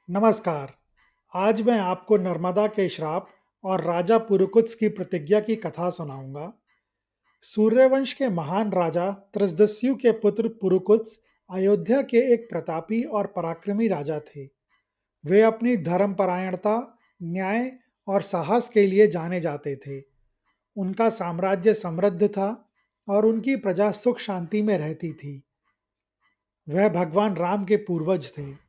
नमस्कार। आज मैं आपको नर्मदा के श्राप और राजा पुरुकुत्स की प्रतिज्ञा की कथा सुनाऊंगा। सूर्यवंश के महान राजा त्रसदस्यु के पुत्र पुरुकुत्स अयोध्या के एक प्रतापी और पराक्रमी राजा थे। वे अपनी धर्मपरायणता, न्याय और साहस के लिए जाने जाते थे। उनका साम्राज्य समृद्ध था और उनकी प्रजा सुख शांति में रहती थी। वह भगवान राम के पूर्वज थे।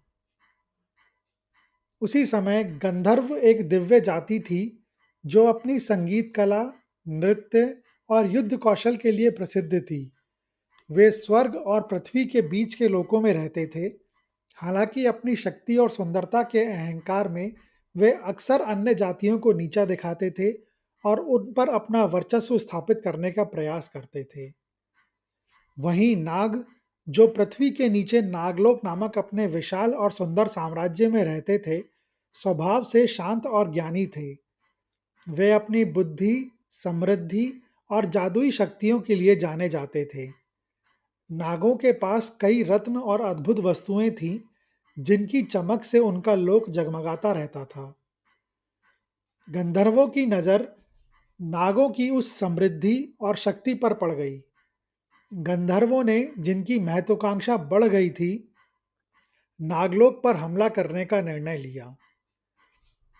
उसी समय गंधर्व एक दिव्य जाति थी जो अपनी संगीत कला, नृत्य और युद्ध कौशल के लिए प्रसिद्ध थी। वे स्वर्ग और पृथ्वी के बीच के लोकों में रहते थे। हालांकि अपनी शक्ति और सुंदरता के अहंकार में वे अक्सर अन्य जातियों को नीचा दिखाते थे और उन पर अपना वर्चस्व स्थापित करने का प्रयास करते थे। वहीं नाग, जो पृथ्वी के नीचे नागलोक नामक अपने विशाल और सुंदर साम्राज्य में रहते थे, स्वभाव से शांत और ज्ञानी थे। वे अपनी बुद्धि, समृद्धि और जादुई शक्तियों के लिए जाने जाते थे। नागों के पास कई रत्न और अद्भुत वस्तुएं थीं, जिनकी चमक से उनका लोक जगमगाता रहता था। गंधर्वों की नज़र नागों की उस समृद्धि और शक्ति पर पड़ गई। गंधर्वों ने, जिनकी महत्वाकांक्षा बढ़ गई थी, नागलोक पर हमला करने का निर्णय लिया।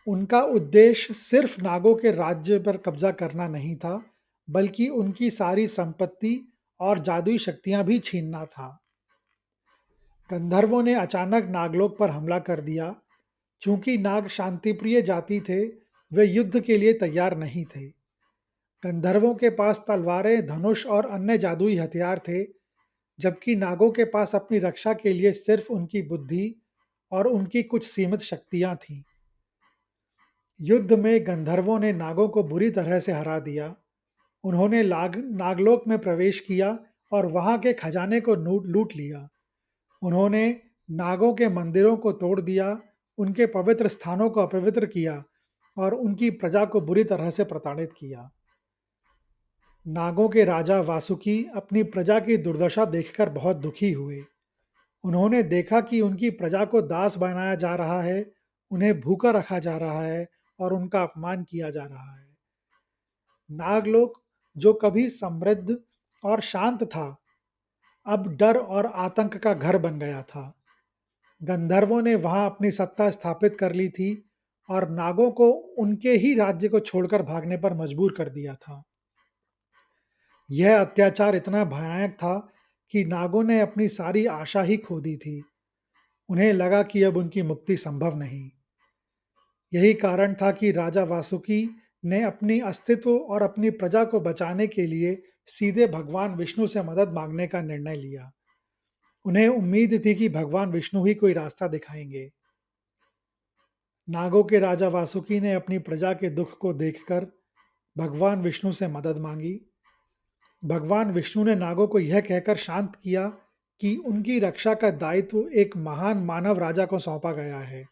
उनका उद्देश्य सिर्फ नागों के राज्य पर कब्जा करना नहीं था, बल्कि उनकी सारी संपत्ति और जादुई शक्तियां भी छीनना था। गंधर्वों ने अचानक नागलोक पर हमला कर दिया। चूंकि नाग शांतिप्रिय जाति थे, वे युद्ध के लिए तैयार नहीं थे। गंधर्वों के पास तलवारें, धनुष और अन्य जादुई हथियार थे, जबकि नागों के पास अपनी रक्षा के लिए सिर्फ उनकी बुद्धि और उनकी कुछ सीमित शक्तियां थीं। युद्ध में गंधर्वों ने नागों को बुरी तरह से हरा दिया। उन्होंने नागलोक में प्रवेश किया और वहां के खजाने को लूट लिया। उन्होंने नागों के मंदिरों को तोड़ दिया, उनके पवित्र स्थानों को अपवित्र किया और उनकी प्रजा को बुरी तरह से प्रताड़ित किया। नागों के राजा वासुकी अपनी प्रजा की दुर्दशा देखकर बहुत दुखी हुए। उन्होंने देखा कि उनकी प्रजा को दास बनाया जा रहा है, उन्हें भूखा रखा जा रहा है और उनका अपमान किया जा रहा है। नागलोक, जो कभी समृद्ध और शांत था, अब डर और आतंक का घर बन गया था। गंधर्वों ने वहां अपनी सत्ता स्थापित कर ली थी और नागों को उनके ही राज्य को छोड़कर भागने पर मजबूर कर दिया था। यह अत्याचार इतना भयानक था कि नागों ने अपनी सारी आशा ही खो दी थी। उन्हें लगा कि अब उनकी मुक्ति संभव नहीं। यही कारण था कि राजा वासुकी ने अपनी अस्तित्व और अपनी प्रजा को बचाने के लिए सीधे भगवान विष्णु से मदद मांगने का निर्णय लिया। उन्हें उम्मीद थी कि भगवान विष्णु ही कोई रास्ता दिखाएंगे। नागों के राजा वासुकी ने अपनी प्रजा के दुख को देखकर भगवान विष्णु से मदद मांगी। भगवान विष्णु ने नागों को यह कहकर शांत किया कि उनकी रक्षा का दायित्व एक महान मानव राजा को सौंपा गया है।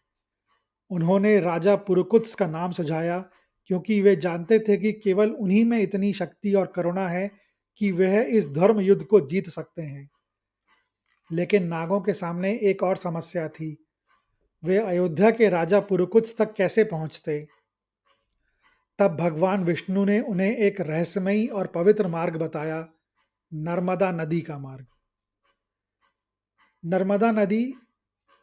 उन्होंने राजा पुरुकुत्स का नाम सुझाया, क्योंकि वे जानते थे कि केवल उन्हीं में इतनी शक्ति और करुणा है कि वह इस धर्म युद्ध को जीत सकते हैं। लेकिन नागों के सामने एक और समस्या थी। वे अयोध्या के राजा पुरुकुत्स तक कैसे पहुंचते? तब भगवान विष्णु ने उन्हें एक रहस्यमयी और पवित्र मार्ग बताया, नर्मदा नदी का मार्ग। नर्मदा नदी,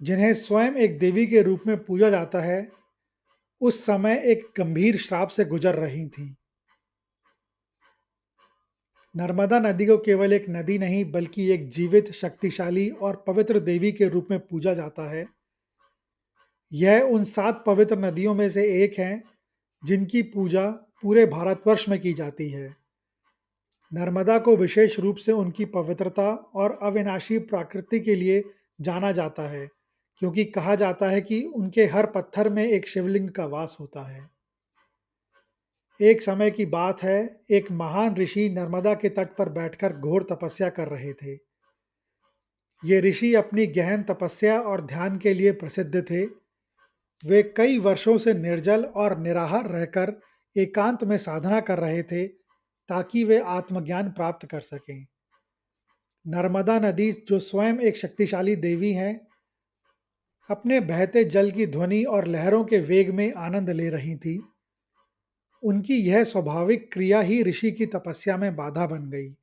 जिन्हें स्वयं एक देवी के रूप में पूजा जाता है, उस समय एक गंभीर श्राप से गुजर रही थी। नर्मदा नदी को केवल एक नदी नहीं, बल्कि एक जीवित, शक्तिशाली और पवित्र देवी के रूप में पूजा जाता है। यह उन 7 पवित्र नदियों में से एक है जिनकी पूजा पूरे भारतवर्ष में की जाती है। नर्मदा को विशेष रूप से उनकी पवित्रता और अविनाशी प्रकृति के लिए जाना जाता है, क्योंकि कहा जाता है कि उनके हर पत्थर में एक शिवलिंग का वास होता है। एक समय की बात है, एक महान ऋषि नर्मदा के तट पर बैठकर घोर तपस्या कर रहे थे। ये ऋषि अपनी गहन तपस्या और ध्यान के लिए प्रसिद्ध थे। वे कई वर्षों से निर्जल और निराहार रहकर एकांत में साधना कर रहे थे, ताकि वे आत्मज्ञान प्राप्त कर सकें। नर्मदा नदी, जो स्वयं एक शक्तिशाली देवी हैं, अपने बहते जल की ध्वनि और लहरों के वेग में आनंद ले रही थी। उनकी यह स्वाभाविक क्रिया ही ऋषि की तपस्या में बाधा बन गई।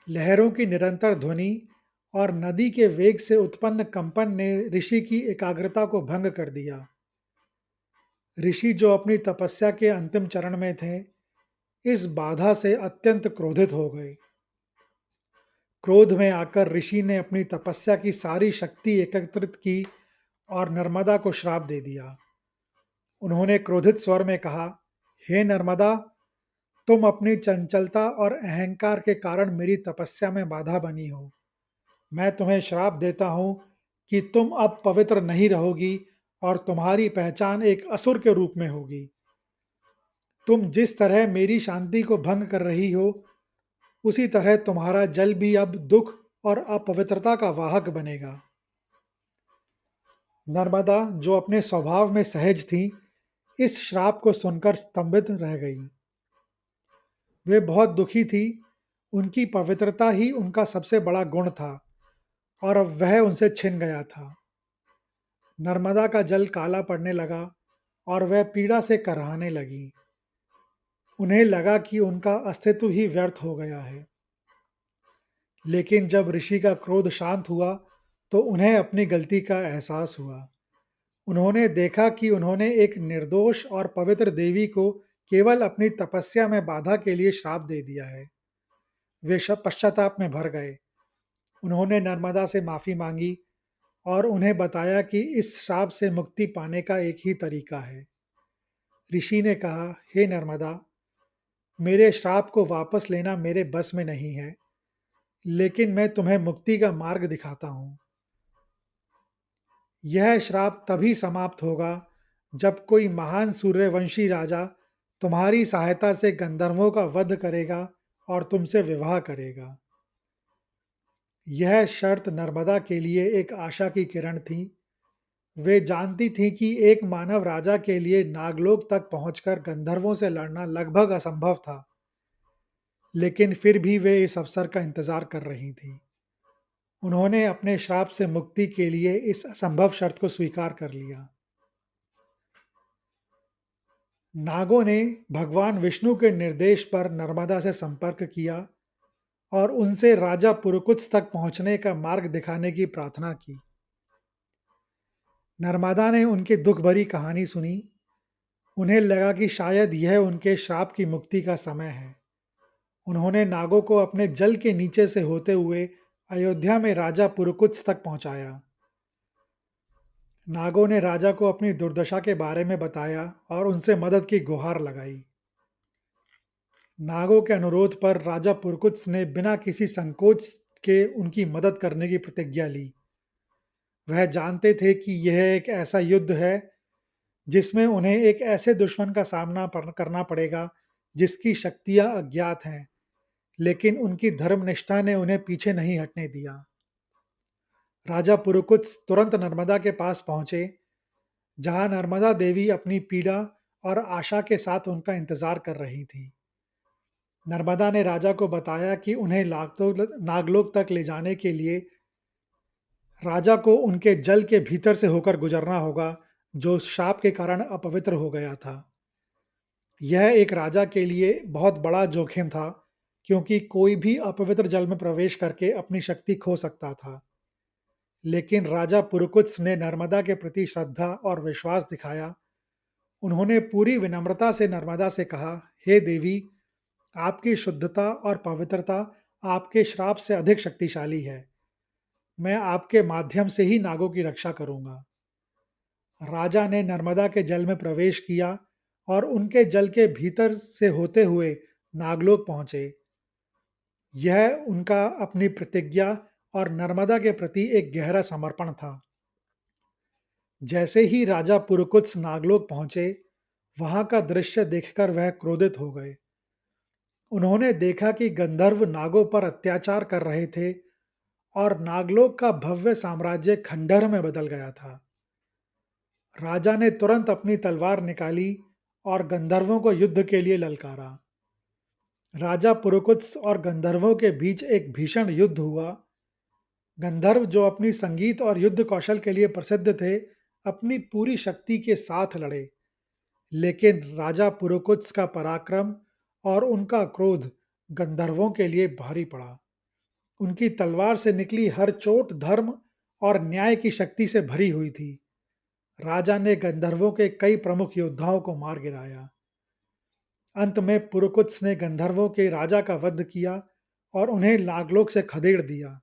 लहरों की निरंतर ध्वनि और नदी के वेग से उत्पन्न कंपन ने ऋषि की एकाग्रता को भंग कर दिया। ऋषि जो अपनी तपस्या के अंतिम चरण में थे, इस बाधा से अत्यंत क्रोधित हो गए। क्रोध में आकर ऋषि ने अपनी तपस्या की सारी शक्ति एकत्रित की और नर्मदा को श्राप दे दिया। उन्होंने क्रोधित स्वर में कहा, हे नर्मदा, तुम अपनी चंचलता और अहंकार के कारण मेरी तपस्या में बाधा बनी हो। मैं तुम्हें श्राप देता हूं कि तुम अब पवित्र नहीं रहोगी और तुम्हारी पहचान एक असुर के रूप में होगी। तुम जिस तरह मेरी शांति को भंग कर रही हो, उसी तरह तुम्हारा जल भी अब दुख और अपवित्रता का वाहक बनेगा। नर्मदा, जो अपने स्वभाव में सहज थी, इस श्राप को सुनकर स्तंभित रह गई। वे बहुत दुखी थी। उनकी पवित्रता ही उनका सबसे बड़ा गुण था और अब वह उनसे छिन गया था। नर्मदा का जल काला पड़ने लगा और वह पीड़ा से कराहने लगी। उन्हें लगा कि उनका अस्तित्व ही व्यर्थ हो गया है। लेकिन जब ऋषि का क्रोध शांत हुआ, तो उन्हें अपनी गलती का एहसास हुआ। उन्होंने देखा कि उन्होंने एक निर्दोष और पवित्र देवी को केवल अपनी तपस्या में बाधा के लिए श्राप दे दिया है। वे सब पश्चाताप में भर गए। उन्होंने नर्मदा से माफी मांगी और उन्हें बताया कि इस श्राप से मुक्ति पाने का एक ही तरीका है। ऋषि ने कहा, हे नर्मदा, मेरे श्राप को वापस लेना मेरे बस में नहीं है, लेकिन मैं तुम्हें मुक्ति का मार्ग दिखाता हूँ। यह श्राप तभी समाप्त होगा जब कोई महान सूर्यवंशी राजा तुम्हारी सहायता से गंधर्वों का वध करेगा और तुमसे विवाह करेगा। यह शर्त नर्मदा के लिए एक आशा की किरण थी। वे जानती थीं कि एक मानव राजा के लिए नागलोक तक पहुंचकर गंधर्वों से लड़ना लगभग असंभव था, लेकिन फिर भी वे इस अवसर का इंतजार कर रही थीं। उन्होंने अपने श्राप से मुक्ति के लिए इस असंभव शर्त को स्वीकार कर लिया। नागों ने भगवान विष्णु के निर्देश पर नर्मदा से संपर्क किया और उनसे राजा पुरकुत्स तक पहुंचने का मार्ग दिखाने की प्रार्थना की। नर्मदा ने उनकी दुख भरी कहानी सुनी। उन्हें लगा कि शायद यह उनके श्राप की मुक्ति का समय है। उन्होंने नागों को अपने जल के नीचे से होते हुए अयोध्या में राजा पुरकुत्स तक पहुंचाया। नागों ने राजा को अपनी दुर्दशा के बारे में बताया और उनसे मदद की गुहार लगाई। नागों के अनुरोध पर राजा पुरकुत्स ने बिना किसी संकोच के उनकी मदद करने की प्रतिज्ञा ली। वह जानते थे कि यह एक ऐसा युद्ध है जिसमें उन्हें एक ऐसे दुश्मन का करना पड़ेगा जिसकी शक्तियां अज्ञात हैं, लेकिन उनकी धर्मनिष्ठा ने उन्हें पीछे नहीं हटने दिया। राजा पुरुकुत्स तुरंत नर्मदा के पास पहुंचे, जहां नर्मदा देवी अपनी पीड़ा और आशा के साथ उनका इंतजार कर रही थी। नर्मदा ने राजा को बताया कि उन्हें नागलोक तक ले जाने के लिए राजा को उनके जल के भीतर से होकर गुजरना होगा, जो श्राप के कारण अपवित्र हो गया था। यह एक राजा के लिए बहुत बड़ा जोखिम था, क्योंकि कोई भी अपवित्र जल में प्रवेश करके अपनी शक्ति खो सकता था। लेकिन राजा पुरुकुत्स ने नर्मदा के प्रति श्रद्धा और विश्वास दिखाया। उन्होंने पूरी विनम्रता से नर्मदा से कहा, हे देवी, आपकी शुद्धता और पवित्रता आपके श्राप से अधिक शक्तिशाली है। मैं आपके माध्यम से ही नागों की रक्षा करूंगा। राजा ने नर्मदा के जल में प्रवेश किया और उनके जल के भीतर से होते हुए नागलोक पहुंचे। यह उनका अपनी प्रतिज्ञा और नर्मदा के प्रति एक गहरा समर्पण था। जैसे ही राजा पुरुकुत्स नागलोक पहुंचे, वहां का दृश्य देखकर वह क्रोधित हो गए। उन्होंने देखा कि गंधर्व नागों पर अत्याचार कर रहे थे और नागलोक का भव्य साम्राज्य खंडहर में बदल गया था। राजा ने तुरंत अपनी तलवार निकाली और गंधर्वों को युद्ध के लिए ललकारा। राजा पुरुकुत्स और गंधर्वों के बीच एक भीषण युद्ध हुआ, गंधर्व जो अपनी संगीत और युद्ध कौशल के लिए प्रसिद्ध थे, अपनी पूरी शक्ति के साथ लड़े, लेकिन राजा पुरुकुत्स का पराक्रम और उनका क्रोध गंधर्वों के लिए भारी पड़ा। उनकी तलवार से निकली हर चोट धर्म और न्याय की शक्ति से भरी हुई थी। राजा ने गंधर्वों के कई प्रमुख योद्धाओं को मार गिराया। अंत में पुरुकुत्स ने गंधर्वों के राजा का वध किया और उन्हें नागलोक से खदेड़ दिया।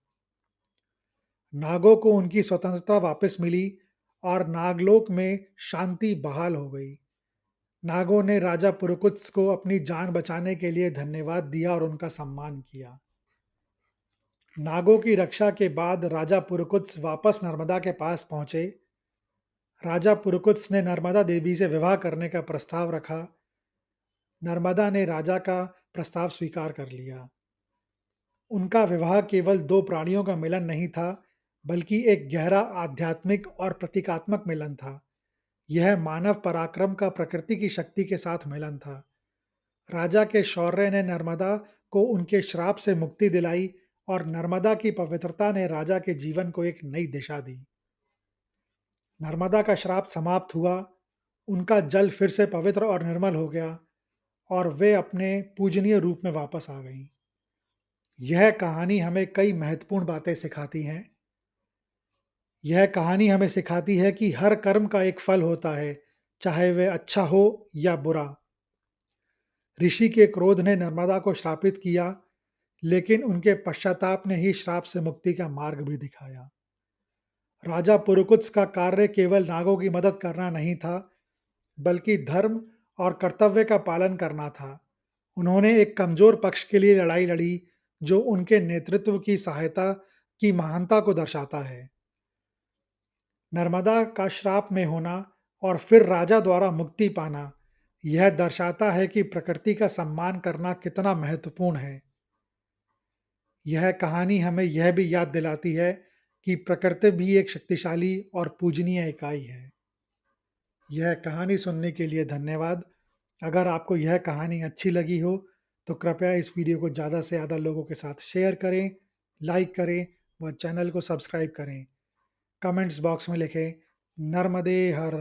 नागों को उनकी स्वतंत्रता वापस मिली और नागलोक में शांति बहाल हो गई। नागों ने राजा पुरुकुत्स को अपनी जान बचाने के लिए धन्यवाद दिया और उनका सम्मान किया। नागों की रक्षा के बाद राजा पुरुकुत्स वापस नर्मदा के पास पहुंचे। राजा पुरुकुत्स ने नर्मदा देवी से विवाह करने का प्रस्ताव रखा। नर्मदा ने राजा का प्रस्ताव स्वीकार कर लिया। उनका विवाह केवल दो प्राणियों का मिलन नहीं था, बल्कि एक गहरा आध्यात्मिक और प्रतीकात्मक मिलन था। यह मानव पराक्रम का प्रकृति की शक्ति के साथ मिलन था। राजा के शौर्य ने नर्मदा को उनके श्राप से मुक्ति दिलाई और नर्मदा की पवित्रता ने राजा के जीवन को एक नई दिशा दी। नर्मदा का श्राप समाप्त हुआ, उनका जल फिर से पवित्र और निर्मल हो गया और वे अपने पूजनीय रूप में वापस आ गईं। यह कहानी हमें कई महत्वपूर्ण बातें सिखाती हैं। यह कहानी हमें सिखाती है कि हर कर्म का एक फल होता है, चाहे वह अच्छा हो या बुरा। ऋषि के क्रोध ने नर्मदा को श्रापित किया, लेकिन उनके पश्चाताप ने ही श्राप से मुक्ति का मार्ग भी दिखाया। राजा पुरुकुत्स का कार्य केवल नागों की मदद करना नहीं था, बल्कि धर्म और कर्तव्य का पालन करना था। उन्होंने एक कमजोर पक्ष के लिए लड़ाई लड़ी, जो उनके नेतृत्व की सहायता की महानता को दर्शाता है। नर्मदा का श्राप में होना और फिर राजा द्वारा मुक्ति पाना, यह दर्शाता है कि प्रकृति का सम्मान करना कितना महत्वपूर्ण है। यह कहानी हमें यह भी याद दिलाती है कि प्रकृति भी एक शक्तिशाली और पूजनीय इकाई है। यह कहानी सुनने के लिए धन्यवाद। अगर आपको यह कहानी अच्छी लगी हो, तो कृपया इस वीडियो को ज़्यादा से ज़्यादा लोगों के साथ शेयर करें, लाइक करें व चैनल को सब्सक्राइब करें। कमेंट्स बॉक्स में लिखें, नर्मदे हर।